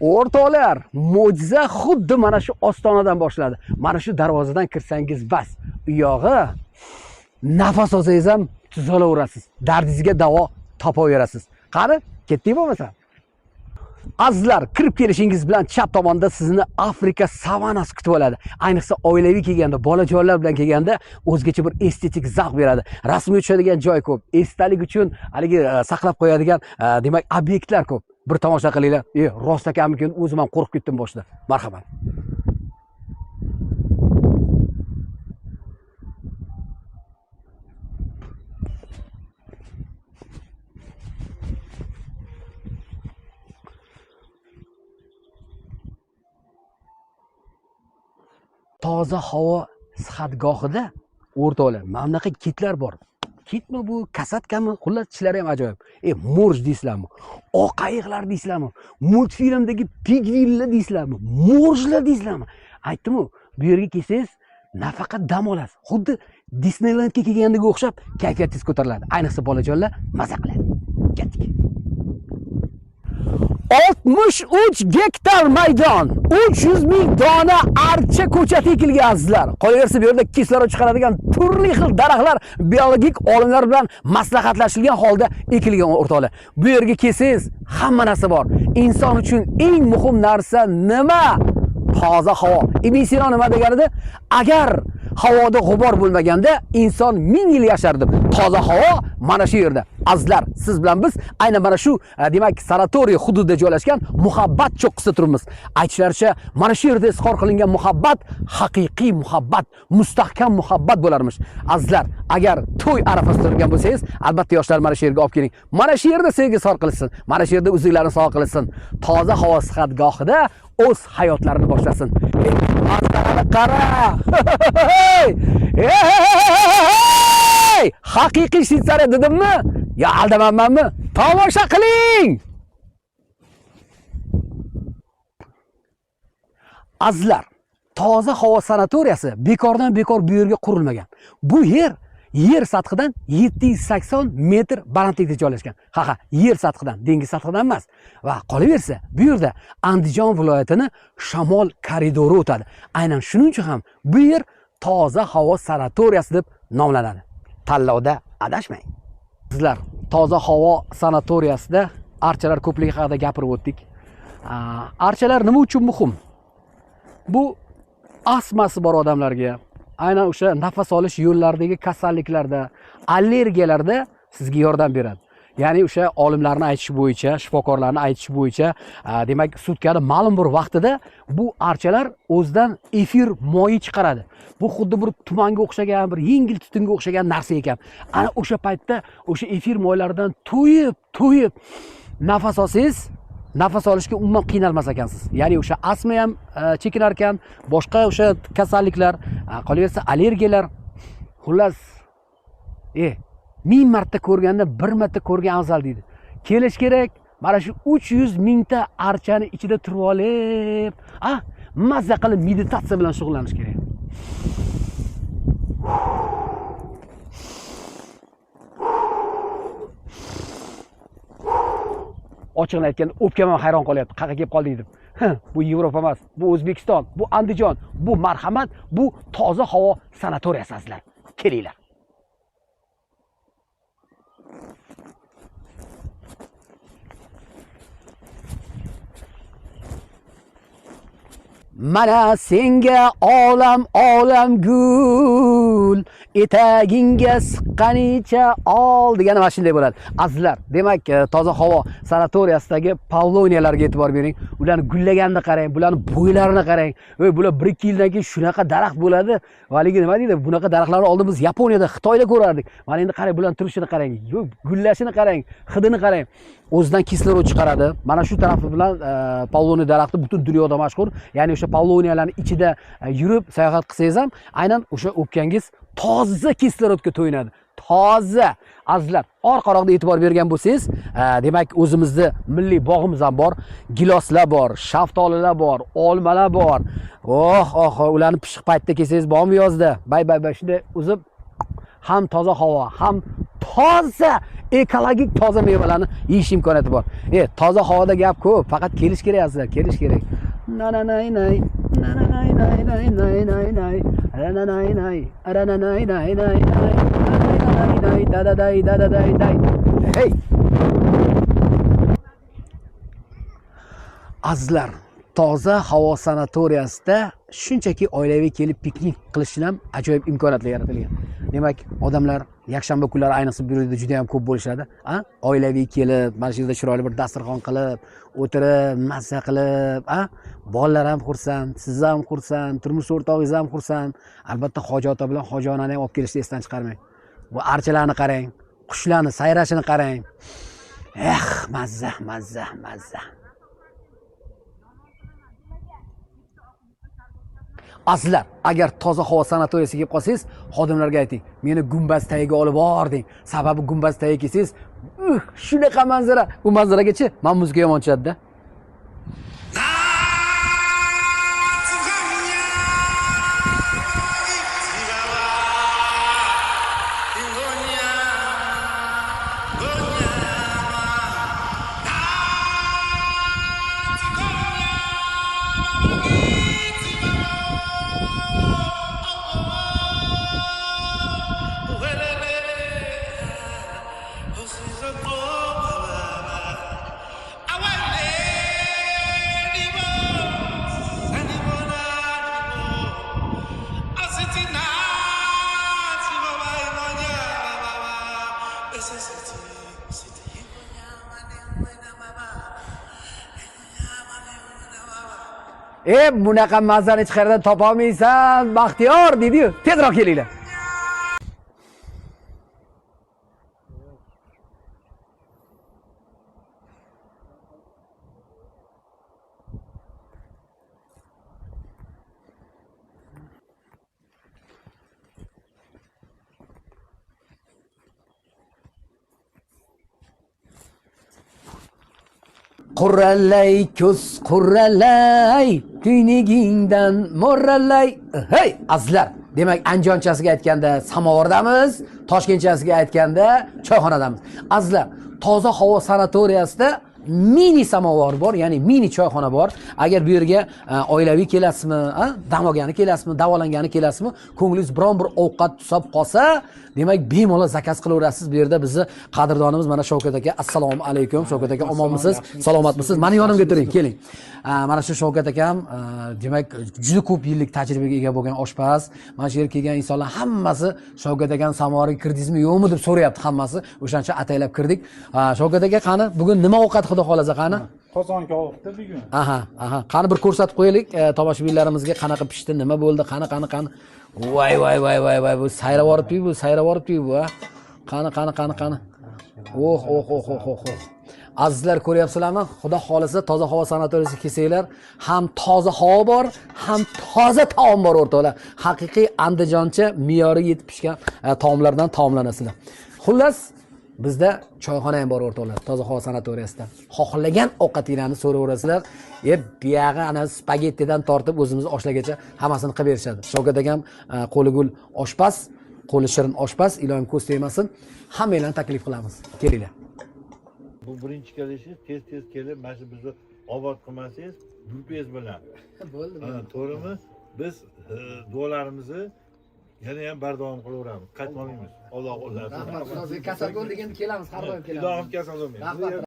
O'rtoqlar, mo'jiza xuddi mana shu ostonadan boshladi. Mana shu darvozadan kirsangiz bas. U yog'i nafas olsangiz ham tuzalaverasiz. Dardingizga davo topaverasiz. Qani, ketdik bo'lmasa. Azizlar, kirib kelishingiz bilan chap tomonda sizni Afrika savanasi kutib oladi. Ayniqsa oilaviy kelganda, bolajonlar bilan kelganda o'zgacha bir estetik zavq beradi. Rasmga tushadigan joy ko'p, esdalik uchun haligi saqlab qo'yadigan, demak, obyektlar ko'p. Bir tomosha qilinglar. Rost ekanmikin, o'zim ham qo'rqib ketdim boshida. Marhamat. Toza havo sihatgohida o'rtoqlar, mana bunaqa kitlar bor. Kitmi bu, kasatkami? Xullas tishlari ham ajoyib. Morj deysizlarmi? Oq ayiqlar deysizlarmi? Multfilmdagi pigvillar deysizlarmi? Morjlar deysizlarmi? Aytdim-ku, bu yerga kelsangiz nafaqat dam olasiz. Xuddi Disneylandga kelgandagi o'xshab kayfiyatingiz ko'tariladi. Ayniqsa bolajonlar maza qiladi. Ketdik. 63 gektar maydon, 300 ming dona archa ko'chati ekilgan azizlar. Qolaversa bu yerda kislorod chiqaradigan turli xil daraxtlar biologik olimlar bilan maslahatlashilgan holda ekilgan o'rtoqlar. Bu yerga kelsangiz hamma narsa bor. Inson uchun eng muhim narsa nima? Toza havo. Ibn Sino nima deganida? Agar havoda g'ubor bo'lmaganda inson 1000 yil yashardi. Toza havo mana shu yerda. Azizlar, siz bilan biz aynan mana shu, demak, sanatoriy hududida joylashgan muhabbat cho'qqisida turibmiz. Aytishlaricha, mana shu yerda izhor qilingan muhabbat haqiqiy muhabbat, mustahkam muhabbat bo'larmish. Azizlar, agar to'y arafasida turgan bo'lsangiz, albatta yoshlar mana shu yerga olib keling. Mana shu yerda sevgi izhor qilinsin. Mana shu yerda uzuklarni sovg'a qilinsin. Toza havo sihatgohida o'z hayotlarini boshlasin. Manzarani qara! Haqiqiy Shveysariya dedimmi? Ya aldamanmanmi? Tomosha qiling! Azizlar, toza havo sanatoriyasi bekordan bekor bu yerga qurilmagan. Bu yer sathidan 780 metr balandlikda joylashgan. Ha, yer sathidan, dengiz sathidan emas. Va qolaversa, bu yerda Andijon viloyatini shamol koridori o'tadi. Aynan shuning uchun ham bu yer toza havo sanatoriyasi deb nomlanadi. Tanlovda adashmang. Sizlar, toza havo sanatoriyasida archalar ko'pligi haqida gapirib o'tdik. Archalar nima uchun muhim? Bu astmasi bor odamlarga, aynan o'sha nafas olish yo'llaridagi kasalliklarda, allergiyalarda sizga yordam beradi. Ya'ni o'sha olimlarning aytishi bo'yicha, shifokorlarning aytishi bo'yicha, demak, sutkada ma'lum bir vaqtida bu archalar o'zidan efir moyi chiqaradi. Bu xuddi bir tumanga o'xshagan, bir yengil tutunga o'xshagan narsa ekan. Ana o'sha paytda o'sha efir moylaridan to'yib nafas olsangiz, nafas olishga umuman qiynalmas ekansiz. Ya'ni o'sha astma ham chekinar ekan, boshqa o'sha kasalliklar, qolaversa allergiyalar, xullas 1000 marta ko'rganda 1 marta ko'rgan afzal deydi. Kelish kerak, mana shu 300 mingta archani ichida turib olib, mazza qilib meditatsiya bilan shug'ullanish kerak. Ochiqni aytganda o'pkam ham hayron qolyapti. Qayerga kelib qolding deb. Bu Yevropa emas, bu O'zbekiston, bu Andijon, bu marhamat, bu toza havo sanatoriyasi azizlar. Kelinglar. Mana senga olam gul, etagingga siqqanicha ol degani mana shunday bo'ladi. Azizlar, demak, toza havo sanatoriyasidagi pavloniyalarga e'tibor bering. Ularni gullaganini qarang, bularning bo'ylarini qarang. Bular 1-2 yildan keyin shunaqa daraxt bo'ladi. Valigi nima deydi? Bunaqa daraxtlarni oldin biz Yaponiyada, Xitoyda ko'rardik. Mana endi qarang, bularning turishini qarang, gullashini qarang, hidini qarang. O'zidan kislorod chiqaradi. Mana shu tarafi bilan pavloniya daraxti butun dunyoda mashhur. Ya'ni o'sha pavloniyalarning ichida yurib sayohat qilsangiz ham, aynan o'sha o'pkangiz toza kislorodga to'yinadi. Toza. Azizlar, orqaroqda e'tibor bergan bo'lsangiz, demak, o'zimizda milliy bog'imiz ham bor, giloslar bor, shaftolilar bor, olmalar bor. Ularni pishiq paytda kelsangiz bormi yozda? Bay shunday o'zib ham toza havo, ham toza ekologik toza mevalarni yeyish imkoniyati bor. Toza havoda gap ko'p, faqat kelish kerak azizlar, kelish kerak. Nananay, hey. Azizlar, toza havo sanatoriyasida shunchaki oilaviy kelib piknik qilish uchun ham ajoyib imkoniyatlar yaratilgan. Demak, odamlar yakshanba kunlari ayniqsa bu yerda juda ham ko'p bo'lishadi. Oilaviy kelib, mana shu yerda chiroyli bir dasturxon qilib, o'tirib, mazza qilib, bolalar ham xursand, siz ham xursand, turmush o'rtog'ingiz ham xursand. Albatta Hoji ota bilan Hoji onani ham olib kelishni esdan chiqarmang. Bu archalarni qarang, qushlarni sayrashini qarang. Mazza, mazza, mazza. Azizlar, agar toza havo sanatoriyasiga kelib qolsangiz, xodimlarga ayting, meni gumbaz tagiga olib bording. Sababi gumbaz tagiga kelsangiz, shunaqa manzara. Bu manzaragachi, men muzika yomon tushadi-da. Bunaqa mazani hech qayerdan topa olmaysan, Baxtiyor dedi-yu. Tezroq kelinglar. Qurralay ko'z qurralay, tuynigingdan mo'rralay. Hey, azizlar, demak Andijonchasiga aytganda samovardamiz, Toshkentchasiga aytganda choyxonadamiz. Azizlar, toza havo sanatoriyasida mini samovar bor, ya'ni mini choyxona bor. Agar bu yerga oilaviy kelasizmi, dam olgani kelasizmi, davolangani kelasizmi, ko'nglingiz biron bir ovqat tusab qolsa, demak bemalol zakaz qilaverasiz. Bu yerda bizni qadrdonimiz mana Shavkat aka. Assalomu alaykum. Shavkat aka, omonmisiz? Salomatmisiz? Mani yonimga turing, keling. Mana shu Shavkat akam, demak juda ko'p yillik tajribaga ega bo'lgan oshpaz. Mana shu yerga kelgan insonlar hammasi Shavkat akam samovariga kirdingizmi, yo'qmi deb so'rayapti hammasi. O'shancha ataylab kirdik. Shavkat aka, qani bugun nima ovqat xudo xolasa qani? Qozon kavofda bugun. Qani bir ko'rsatib qo'yaylik tomoshabinlarimizga qanaqa pishdi, nima bo'ldi, qani. Voy, bu sayrab boribdi bu, Qani. Oh. Azizlar, ko'ryapsizlarmi? Xudo xolisa toza havo sanatoriyasiga kelsanglar, ham toza havo bor, ham toza taom bor o'rtoqlar. Haqiqiy andijoncha me'yori yetib pishgan taomlardan taomlanasizlar. Xullas, bizda choyxona ham bor o'rtoqlar, toza havo sanatoriyasida. Xohlagan ovqatinglarni so'rayverasizlar. Buyog'i ana spagettidan tortib o'zimiz oshlargacha hammasini qilib berishadi. Shavkat akam qo'li gul oshpaz, qo'li shirin oshpaz, iloyim ko'z tegmasin. Hammanglarni taklif qilamiz. Kelinglar. Bu birinchi kelishingiz, tez kelib, mana shu bizni obod qilmasangiz, bulpez bilan. Bo'ldi. To'g'rimi? Biz duolarimizni yana ham bardavom qilaveramiz. Qaytmaymiz. Alloh o'zlari. Rahmat. Kasal bo'ldik, endi kelamiz, har doim kelamiz. Ilohim kasal bo'lmaydi.